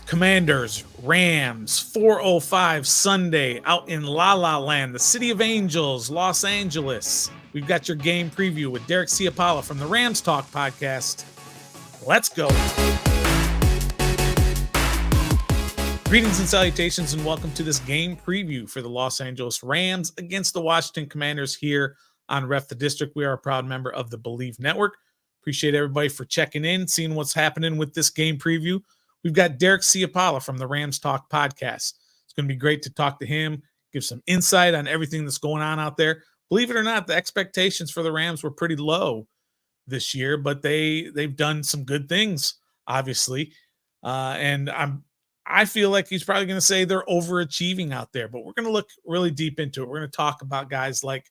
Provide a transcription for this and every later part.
Commanders, Rams, 4:05 Sunday out in La La Land, the City of Angels, Los Angeles. We've got your game preview with Derek Ciapala from the RamsTalk podcast. Let's go. Greetings and salutations, and welcome to this game preview for the Los Angeles Rams against the Washington Commanders here on Ref the District. We are a proud member of the Believe Network. Appreciate everybody for checking in, seeing what's happening with this game preview. We've got Derek Ciapala from the RamsTalk podcast. It's going to be great to talk to him, give some insight on everything that's going on out there. Believe it or not, the expectations for the Rams were pretty low this year, but they've done some good things, obviously. And I feel like he's probably going to say they're overachieving out there, but we're going to look really deep into it. We're going to talk about guys like,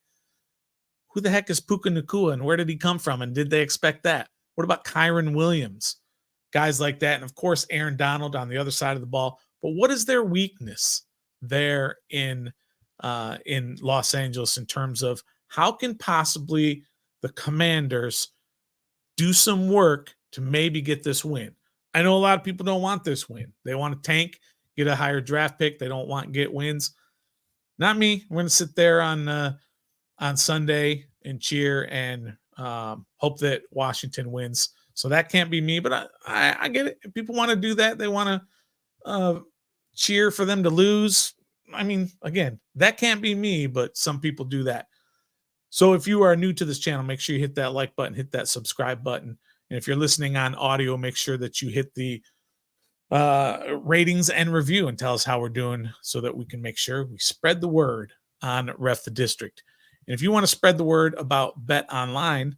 who the heck is Puka Nacua and where did he come from? And did they expect that? What about Kiron Williams? Guys like that. And of course, Aaron Donald on the other side of the ball. But what is their weakness there in Los Angeles in terms of how can possibly the Commanders do some work to maybe get this win? I know a lot of people don't want this win. They want to tank, get a higher draft pick. They don't want to get wins. Not me. We're going to sit there on Sunday and cheer and hope that Washington wins. So that can't be me, but I get it. If people want to do that, they want to cheer for them to lose. I mean, again, that can't be me, but some people do that. So if you are new to this channel, make sure you hit that like button, hit that subscribe button. And if you're listening on audio, make sure that you hit the ratings and review and tell us how we're doing so that we can make sure we spread the word on Ref the District. And if you want to spread the word about Bet Online,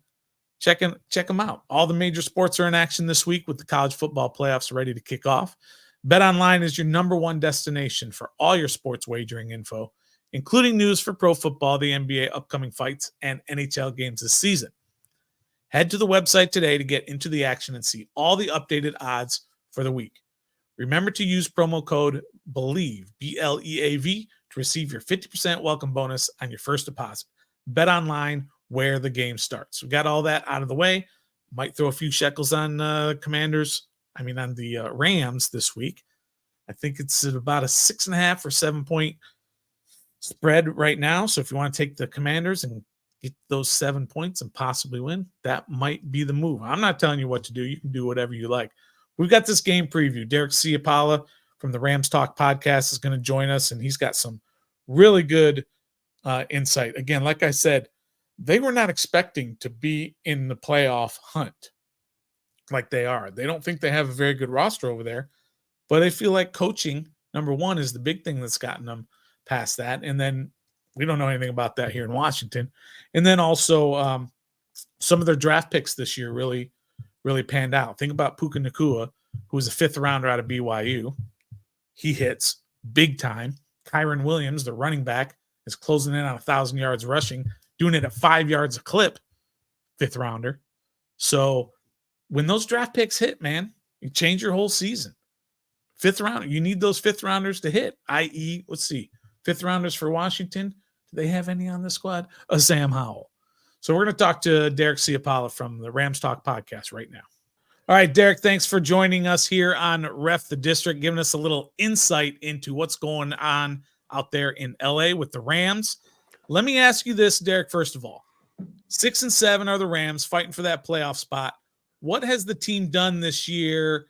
check them out. All the major sports are in action this week with the college football playoffs ready to kick off. Bet Online is your number one destination for all your sports wagering info, including news for pro football, the NBA, upcoming fights, and NHL games this season. Head to the website today to get into the action and see all the updated odds for the week. Remember to use promo code BELIEVE, BLEAV, to receive your 50% welcome bonus on your first deposit. Bet Online, where the game starts. We got all that out of the way. Might throw a few shekels on on the Rams this week. I think it's at about a 6.5 or 7 point spread right now. So if you want to take the Commanders and get those 7 points and possibly win, that might be the move. I'm not telling you what to do. You can do whatever you like. We've got this game preview. Derek Ciapala from the RamsTalk podcast is going to join us, and he's got some really good insight. Again, like I said, they were not expecting to be in the playoff hunt like they are. They don't think they have a very good roster over there, but I feel like coaching, number one, is the big thing that's gotten them past that. And then we don't know anything about that here in Washington. And then also some of their draft picks this year really, really panned out. Think about Puka Nacua, who was a 5th rounder out of BYU. He hits big time. Kiron Williams, the running back, is closing in on 1,000 yards rushing, doing it at 5 yards a clip, 5th rounder. So when those draft picks hit, man, you change your whole season. 5th rounder, you need those 5th rounders to hit, i.e., let's see, 5th rounders for Washington. Do they have any on the squad? Sam Howell. So we're going to talk to Derek Ciapala from the RamsTalk podcast right now. All right, Derek, thanks for joining us here on Ref the District, giving us a little insight into what's going on out there in LA with the Rams. Let me ask you this, Derek, first of all. 6-7 are the Rams fighting for that playoff spot. What has the team done this year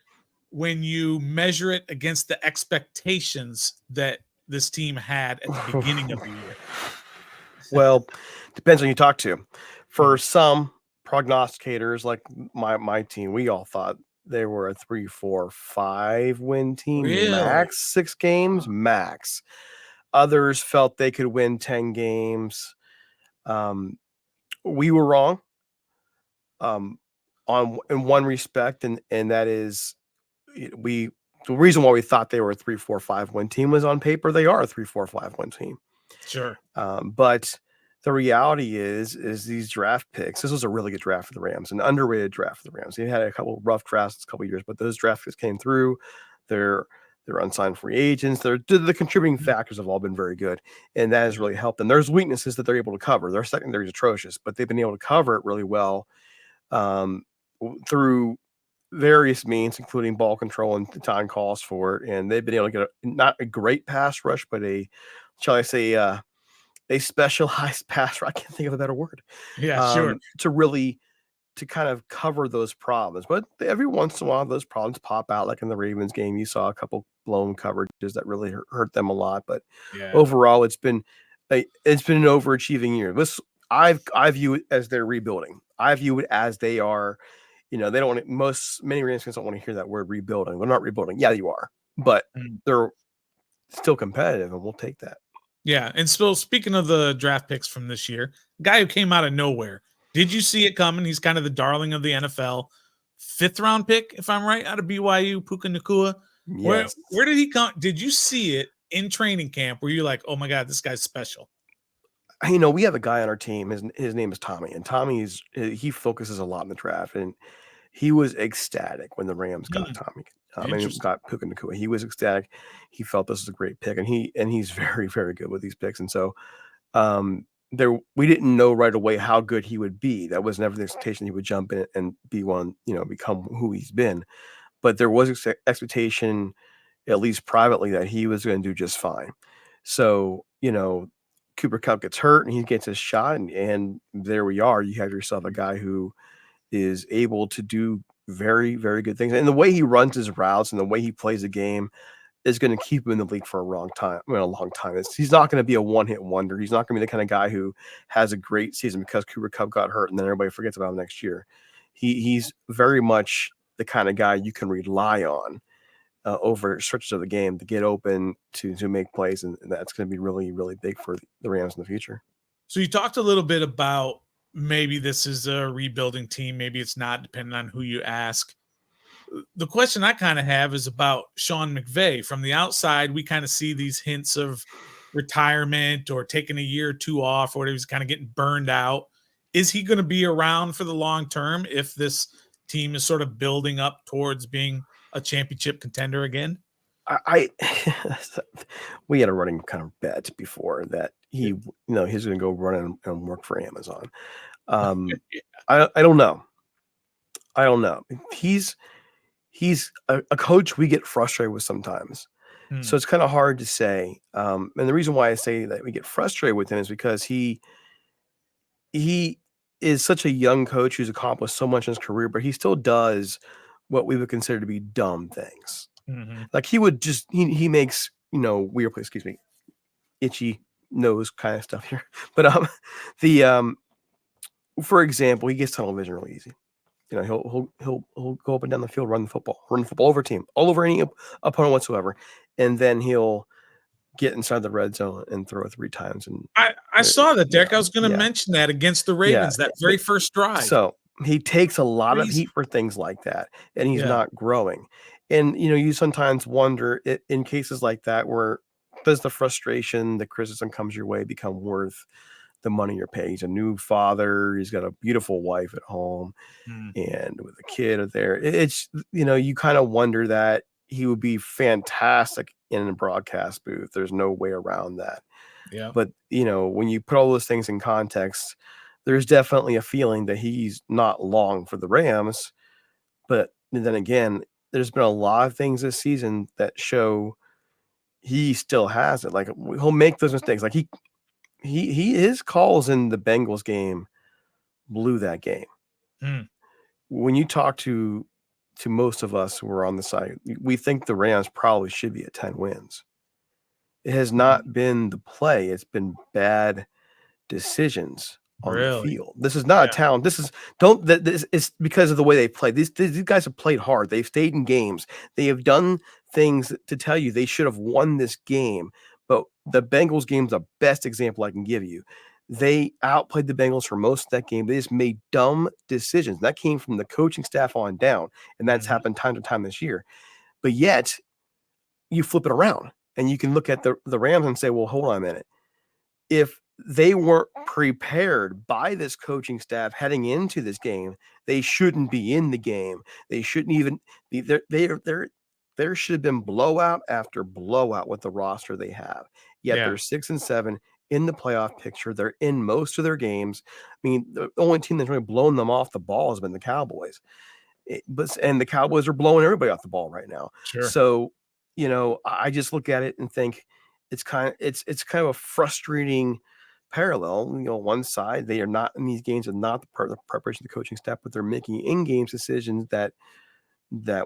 when you measure it against the expectations that this team had at the beginning of the year? Well, depends on who you talk to. For some prognosticators like my team, we all thought they were a 3-4-5 win team, Really? Max 6 games, max. Others felt they could win 10 games. We were wrong in one respect, and that is the reason why we thought they were a 3-4-5 win team was on paper they are a 3-4-5 win team. Sure. But the reality is these draft picks. This was a really good draft for the Rams, an underrated draft for the Rams. They had a couple rough drafts a couple of years, but those draft picks came through. They're unsigned free agents. The contributing factors have all been very good, and that has really helped them. There's weaknesses that they're able to cover. Their secondary is atrocious, but they've been able to cover it really well through various means, including ball control and time calls for it. And they've been able to get not a great pass rush, but shall I say, a specialized pass rush. I can't think of a better word. Yeah, sure. To kind of cover those problems. But every once in a while, those problems pop out. Like in the Ravens game, you saw a couple blown coverages that really hurt them a lot. But overall, it's been an overachieving year. I view it as they're rebuilding. I view it as they are. They don't want to, many Rams fans don't want to hear that word rebuilding. They're not rebuilding. Yeah, you are, but they're still competitive, and we'll take that. Yeah, and so speaking of the draft picks from this year, guy who came out of nowhere. Did you see it coming? He's kind of the darling of the NFL. 5th round pick, if I'm right, out of BYU, Puka Nacua. Yes. Where did he come? Did you see it in training camp where you're like, oh my God, this guy's special? We have a guy on our team. His name is Tommy, and he focuses a lot in the draft, and he was ecstatic when the Rams got Tommy. Got Puka Nacua. He was ecstatic. He felt this was a great pick, and he's very, very good with these picks. And so, we didn't know right away how good he would be. That was never the expectation he would jump in and be one, become who he's been. But there was expectation, at least privately, that he was going to do just fine. So, Cooper Kupp gets hurt and he gets his shot, and there we are. You have yourself a guy who is able to do very, very good things. And the way he runs his routes and the way he plays the game is going to keep him in the league for a long time. He's not going to be a one-hit wonder. He's not going to be the kind of guy who has a great season because Cooper Kupp got hurt and then everybody forgets about him next year. He's very much the kind of guy you can rely on over stretches of the game to get open, to make plays, and that's going to be really, really big for the Rams in the future. So you talked a little bit about maybe this is a rebuilding team, maybe it's not, depending on who you ask. The question I kind of have is about Sean McVey. From the outside, we kind of see these hints of retirement or taking a year or two off, or he's kind of getting burned out. Is he going to be around for the long term if this team is sort of building up towards being a championship contender again? We had a running kind of bet before that he's going to go run and work for Amazon. I don't know. He's a coach we get frustrated with sometimes. So it's kind of hard to say. And the reason why I say that we get frustrated with him is because he is such a young coach who's accomplished so much in his career, but he still does what we would consider to be dumb things. Like he makes, weird plays, itchy nose kind of stuff here. But for example, he gets tunnel vision really easy. He'll go up and down the field, run the football over team, all over any opponent whatsoever, and then he'll get inside the red zone and throw it 3 times. And I saw that, Derek. I was going to mention that against the Ravens, that very first drive. So he takes a lot of heat for things like that, and he's not growing. And you sometimes wonder in cases like that, where does the frustration, the criticism comes your way become worth the money you're paying? He's a new father. He's got a beautiful wife at home and with a kid there. It's, you kind of wonder that he would be fantastic in a broadcast booth. There's no way around that. Yeah. But, when you put all those things in context, there's definitely a feeling that he's not long for the Rams. But then again, there's been a lot of things this season that show he still has it. Like, he'll make those mistakes. Like his calls in the Bengals game blew that game. When you talk to most of us who are on the site, we think the Rams probably should be at 10 wins. It has not been the play. It's been bad decisions on the field. This is not a talent. It's because of the way they play. These guys have played hard. They've stayed in games. They have done things to tell you they should have won this game. But the Bengals game is the best example I can give you. They outplayed the Bengals for most of that game. They just made dumb decisions. That came from the coaching staff on down, and that's happened time to time this year. But yet, you flip it around, and you can look at the Rams and say, well, hold on a minute. If they weren't prepared by this coaching staff heading into this game, they shouldn't be in the game. They shouldn't even be there. There should have been blowout after blowout with the roster they have. Yet they're 6-7 in the playoff picture. They're in most of their games. I mean, the only team that's really blown them off the ball has been the Cowboys. And the Cowboys are blowing everybody off the ball right now. Sure. So, I just look at it and think it's kind of a frustrating parallel. One side, they are not in these games and not the preparation of the coaching staff, but they're making in-game decisions that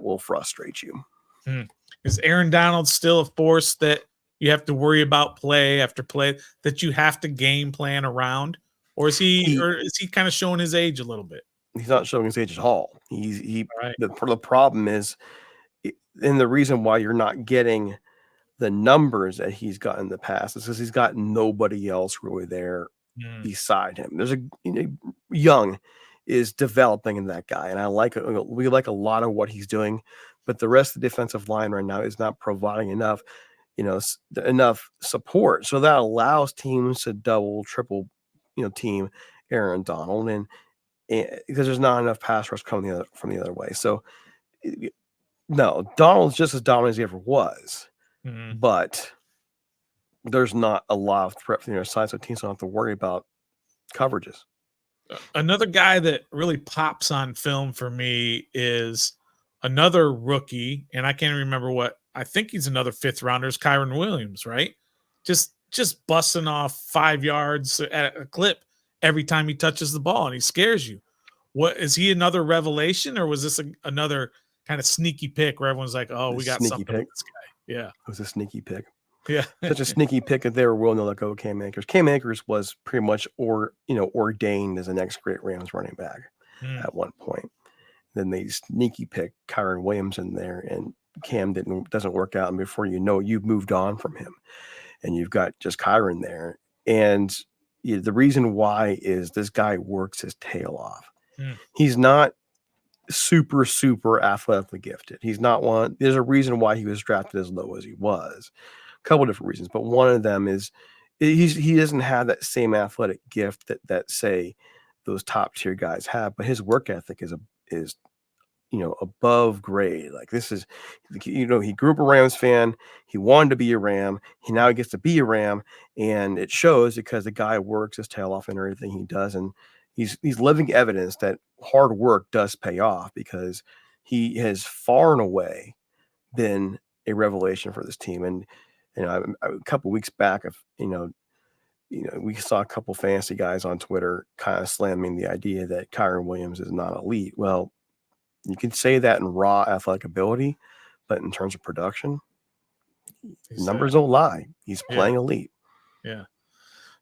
will frustrate you. Is Aaron Donald still a force that you have to worry about play after play, that you have to game plan around? Or is he kind of showing his age a little bit? He's not showing his age at all. Right. The problem is, and the reason why you're not getting the numbers that he's got in the past is because he's got nobody else really there beside him. There's Young is developing in that guy, and we like a lot of what he's doing, but the rest of the defensive line right now is not providing enough support. So that allows teams to double, triple, team Aaron Donald, and because there's not enough pass rush coming from the other way. So no, Donald's just as dominant as he ever was, but there's not a lot of threat from the other side, so teams don't have to worry about coverages. Another guy that really pops on film for me is another rookie, and I can't remember I think he's another 5th rounder, is Kiron Williams, right? Just busting off 5 yards at a clip every time he touches the ball, and he scares you. What is he, another revelation, or was this another kind of sneaky pick where everyone's like, "Oh, we got something with this guy"? Yeah, it was a sneaky pick. Yeah, such a sneaky pick that they were willing to let go of Cam Akers. Cam Akers was pretty much ordained as the next great Rams running back at one point. Then they sneaky pick Kiron Williams in there, and Cam doesn't work out, and before you know it, you've moved on from him, and you've got just Kiron there. And the reason why is this guy works his tail off. He's not super athletically gifted. He's not one. There's a reason why he was drafted as low as he was. A couple different reasons, but one of them is he doesn't have that same athletic gift that say those top tier guys have, but his work ethic is above grade. Like, this is, he grew up a Rams fan. He wanted to be a Ram. He now gets to be a Ram, and it shows because the guy works his tail off in everything he does, and he's living evidence that hard work does pay off, because he has far and away been a revelation for this team. And a couple weeks back, we saw a couple fantasy guys on Twitter kind of slamming the idea that Kiron Williams is not elite. Well, you can say that in raw athletic ability, but in terms of production, numbers don't lie. He's playing elite. Yeah.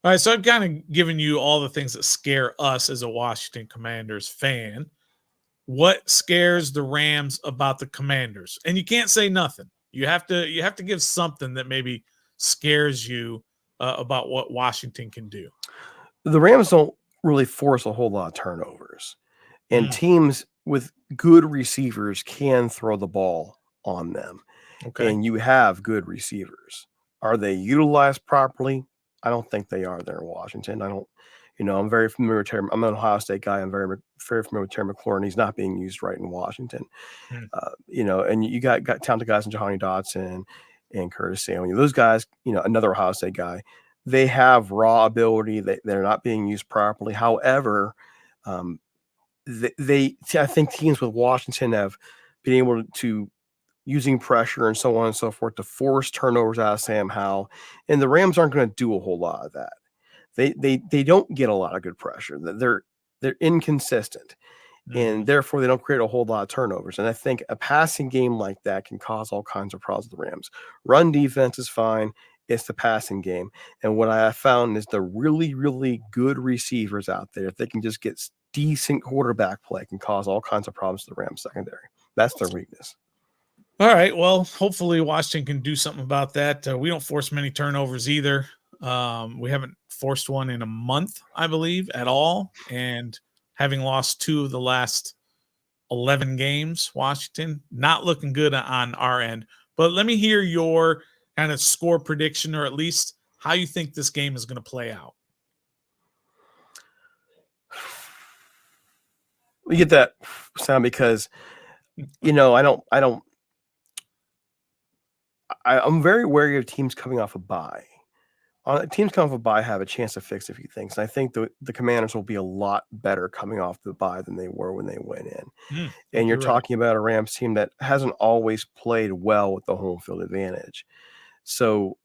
All right, so I've kind of given you all the things that scare us as a Washington Commanders fan. What scares the Rams about the Commanders? And you can't say nothing. You have to give something that maybe scares you about what Washington can do. The Rams don't really force a whole lot of turnovers, and teams with good receivers can throw the ball on them. Okay. And you have good receivers. Are they utilized properly? I don't think they are there in Washington. I'm very familiar with Terry. I'm an Ohio State guy. I'm very familiar with Terry McLaurin. He's not being used right in Washington. And you got talented guys in Jahanny Dotson and Curtis Samuel. Those guys, another Ohio State guy, they have raw ability. They're not being used properly. However, I think teams with Washington have been able to, using pressure and so on and so forth, to force turnovers out of Sam Howell, and the Rams aren't going to do a whole lot of that. They don't get a lot of good pressure. They're inconsistent, and therefore they don't create a whole lot of turnovers. And I think a passing game like that can cause all kinds of problems with the Rams. Run defense is fine. It's the passing game. And what I have found is the really, really good receivers out there, if they can just get decent quarterback play, can cause all kinds of problems to the Rams secondary. That's their weakness. All right. Well, hopefully Washington can do something about that. We don't force many turnovers either. We haven't forced one in a month, I believe, at all. And having lost 2 of the last 11 games, Washington, not looking good on our end. But let me hear your kind of score prediction, or at least how you think this game is going to play out. We get that sound because, I'm very wary of teams coming off a bye teams coming off a bye have a chance to fix a few things. And I think the Commanders will be a lot better coming off the bye than they were when they went in. And you're right. talking about a Rams team that hasn't always played well with the home field advantage. So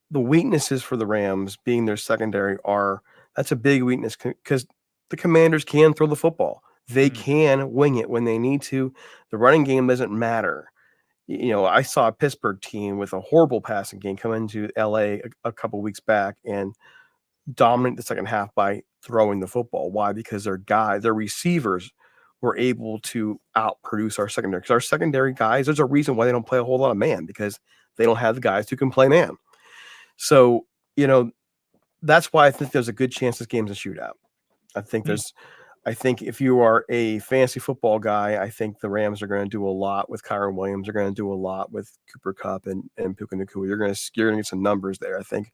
the weaknesses for the Rams being their secondary that's a big weakness because the Commanders can throw the football. They can wing it when they need to. The running game doesn't matter. I saw a Pittsburgh team with a horrible passing game come into LA a couple weeks back and dominate the second half by throwing the football. Why? Because their receivers were able to outproduce our secondary. Because our secondary guys, there's a reason why they don't play a whole lot of man, because they don't have the guys who can play man. So, that's why I think there's a good chance this game's a shootout. I think if you are a fantasy football guy, I think the Rams are going to do a lot with Kiron Williams. They're going to do a lot with Cooper Kupp and Puka Nacua. You're going to get some numbers there, I think.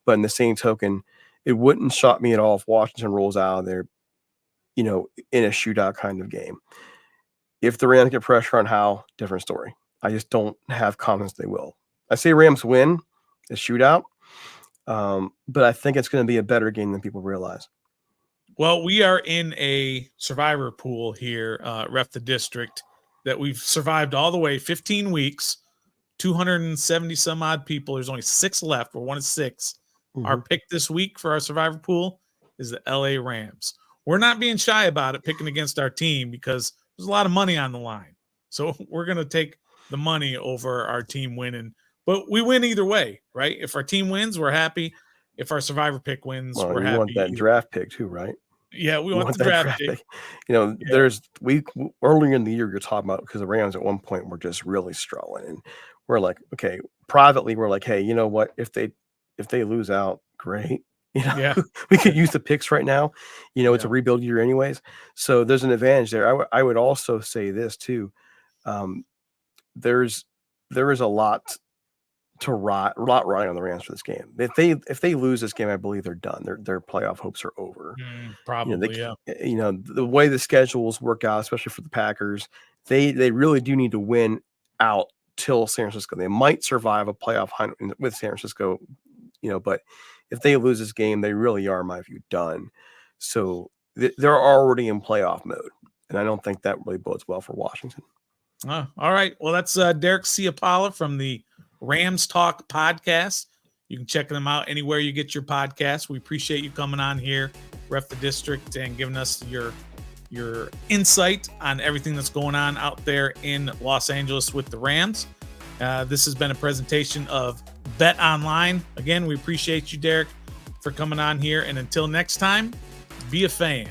But in the same token, it wouldn't shock me at all if Washington rolls out of there, in a shootout kind of game. If the Rams get pressure on Howe, different story. I just don't have confidence they will. I say Rams win a shootout, but I think it's going to be a better game than people realize. Well, we are in a survivor pool here, Ref the District, that we've survived all the way 15 weeks, 270 some odd people. There's only 6 left. We're 1 of 6. Our pick this week for our survivor pool is the LA Rams. We're not being shy about it, picking against our team, because there's a lot of money on the line. So we're going to take the money over our team winning. But we win either way, right? If our team wins, we're happy. If our survivor pick wins, we're happy. You want that draft pick too, right? Yeah, we want the draft pick. There's earlier in the year you're talking about, because the Rams at one point were just really struggling, and we're like, okay, privately we're like, hey, you know what? If they lose out, great. We could use the picks right now. It's a rebuild year anyways, so there's an advantage there. I would also say this too. There is a lot riding on the Rams for this game. If they lose this game, I believe they're done. Their playoff hopes are over. Probably, the way the schedules work out, especially for the Packers, they really do need to win out till San Francisco. They might survive a playoff hunt with San Francisco, but if they lose this game, they really are, in my view, done. So they're already in playoff mode, and I don't think that really bodes well for Washington. All right. Well, that's Derek Ciapala from the RamsTalk podcast. You can check them out anywhere you get your podcast. We appreciate you coming on here, Ref the District, and giving us your insight on everything that's going on out there in Los Angeles with the Rams. This has been a presentation of Bet Online. Again, we appreciate you, Derek, for coming on here. And until next time, be a fan.